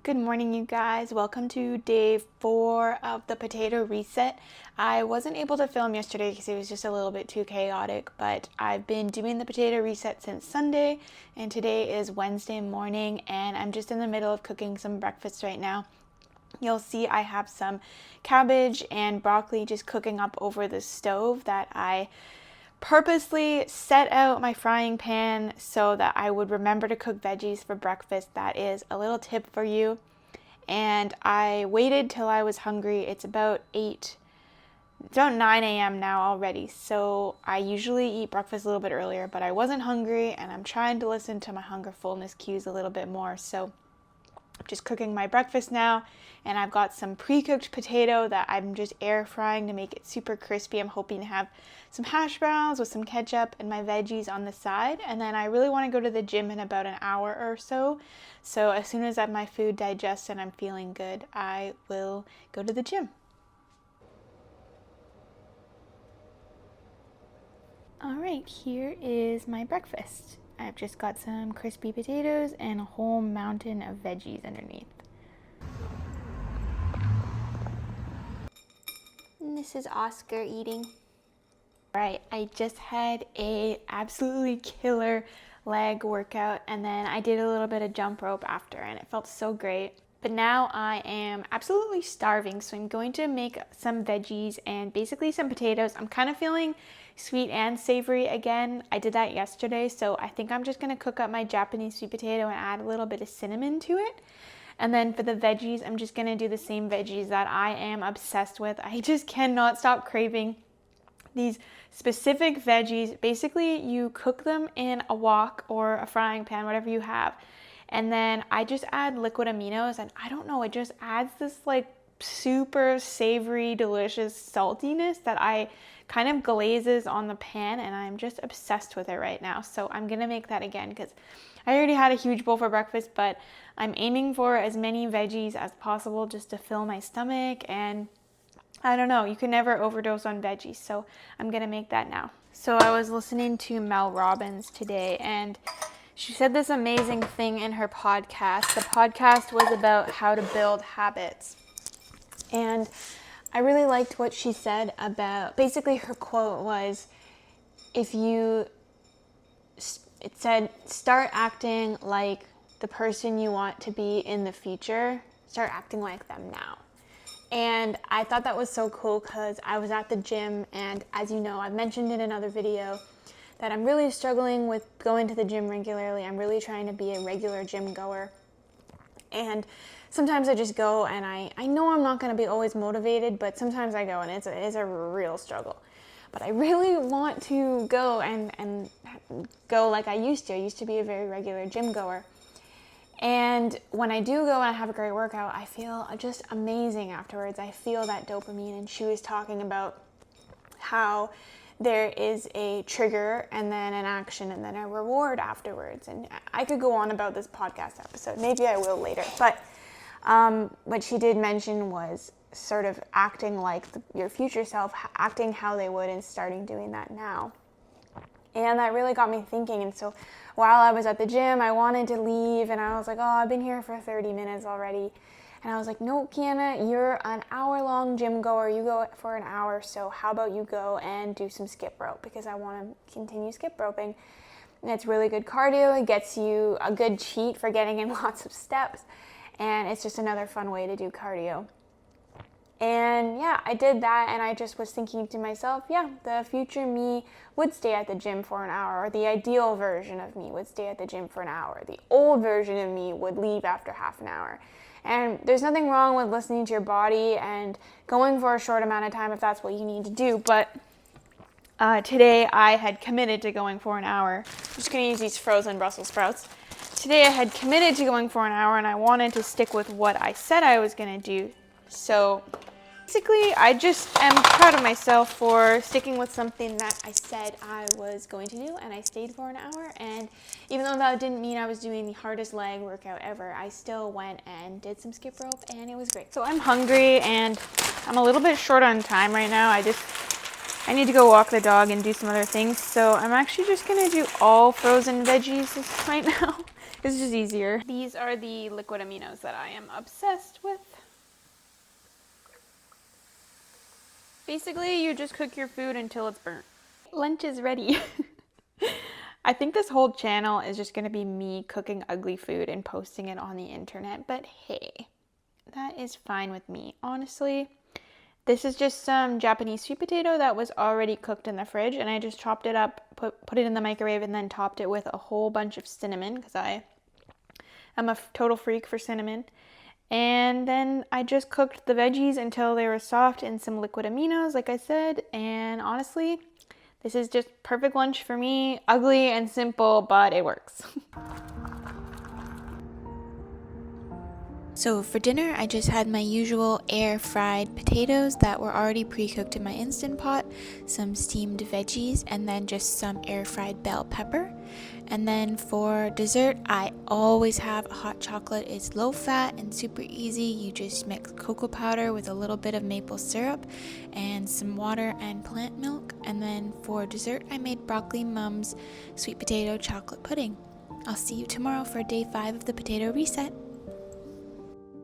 Good morning, you guys. Welcome to day 4 of the potato reset. I wasn't able to film yesterday because it was just a little bit too chaotic, but I've been doing the potato reset since Sunday, and today is Wednesday morning, and I'm just in the middle of cooking some breakfast right now. You'll see I have some cabbage and broccoli just cooking up over the stove that I purposely set out my frying pan so that I would remember to cook veggies for breakfast. That is a little tip for you. And I waited till I was hungry. It's about 9 a.m. now already. So I usually eat breakfast a little bit earlier, but I wasn't hungry and I'm trying to listen to my hunger fullness cues a little bit more. So I'm just cooking my breakfast now, and I've got some pre-cooked potato that I'm just air frying to make it super crispy. I'm hoping to have some hash browns with some ketchup and my veggies on the side, and then I really want to go to the gym in about an hour or so. So as soon as my food digests and I'm feeling good, I will go to the gym. All right, here is my breakfast. I've just got some crispy potatoes and a whole mountain of veggies underneath. And this is Oscar eating. All right, I just had a absolutely killer leg workout, and then I did a little bit of jump rope after, and it felt so great. But now I am absolutely starving, so I'm going to make some veggies and basically some potatoes. I'm kind of feeling sweet and savory again. I did that yesterday, so I think I'm just going to cook up my Japanese sweet potato and add a little bit of cinnamon to it. And then for the veggies, I'm just going to do the same veggies that I am obsessed with. I just cannot stop craving these specific veggies. Basically, you cook them in a wok or a frying pan, whatever you have. And then I just add liquid aminos, and I don't know, it just adds this like super savory, delicious saltiness that I kind of glazes on the pan, and I'm just obsessed with it right now. So I'm gonna make that again because I already had a huge bowl for breakfast, but I'm aiming for as many veggies as possible just to fill my stomach. And I don't know, you can never overdose on veggies, so I'm gonna make that now. So I was listening to Mel Robbins today, and she said this amazing thing in her podcast. The podcast was about how to build habits. And I really liked what she said about, basically her quote was, it said, start acting like the person you want to be in the future. Start acting like them now. And I thought that was so cool because I was at the gym, and as you know, I've mentioned in another video that I'm really struggling with going to the gym regularly. I'm really trying to be a regular gym goer. And sometimes I just go, and I know I'm not going to be always motivated, but sometimes I go, and it's a real struggle. But I really want to go and go like I used to. I used to be a very regular gym goer. And when I do go and I have a great workout, I feel just amazing afterwards. I feel that dopamine. And she was talking about how there is a trigger and then an action and then a reward afterwards. And I could go on about this podcast episode. Maybe I will later. But what she did mention was sort of acting like your future self, acting how they would and starting doing that now. And that really got me thinking. And so while I was at the gym, I wanted to leave, and I was like, oh, I've been here for 30 minutes already. And I was like, no, Kiana, you're an hour-long gym goer. You go for an hour, so how about you go and do some skip rope? Because I want to continue skip roping. And it's really good cardio. It gets you a good cheat for getting in lots of steps. And it's just another fun way to do cardio. And yeah, I did that, and I just was thinking to myself, yeah, the future me would stay at the gym for an hour, or the ideal version of me would stay at the gym for an hour. The old version of me would leave after half an hour. And there's nothing wrong with listening to your body and going for a short amount of time if that's what you need to do. But today I had committed to going for an hour. I'm just going to use these frozen Brussels sprouts. Today I had committed to going for an hour, and I wanted to stick with what I said I was going to do. So basically, I just am proud of myself for sticking with something that I said I was going to do, and I stayed for an hour. And even though that didn't mean I was doing the hardest leg workout ever, I still went and did some skip rope, and it was great. So I'm hungry, and I'm a little bit short on time right now. I need to go walk the dog and do some other things. So I'm actually just going to do all frozen veggies right now It's just easier. These are the liquid aminos that I am obsessed with. Basically, you just cook your food until it's burnt. Lunch is ready. I think this whole channel is just gonna be me cooking ugly food and posting it on the internet, but hey, that is fine with me, honestly. This is just some Japanese sweet potato that was already cooked in the fridge, and I just chopped it up, put it in the microwave, and then topped it with a whole bunch of cinnamon, because I'm a total freak for cinnamon. And then I just cooked the veggies until they were soft in some liquid aminos, like I said. And honestly, this is just perfect lunch for me. Ugly and simple, but it works. So for dinner, I just had my usual air-fried potatoes that were already pre-cooked in my Instant Pot, some steamed veggies, and then just some air-fried bell pepper. And then for dessert, I always have hot chocolate. It's low-fat and super easy. You just mix cocoa powder with a little bit of maple syrup and some water and plant milk. And then for dessert, I made Broccoli Mum's sweet potato chocolate pudding. I'll see you tomorrow for day 5 of the potato reset.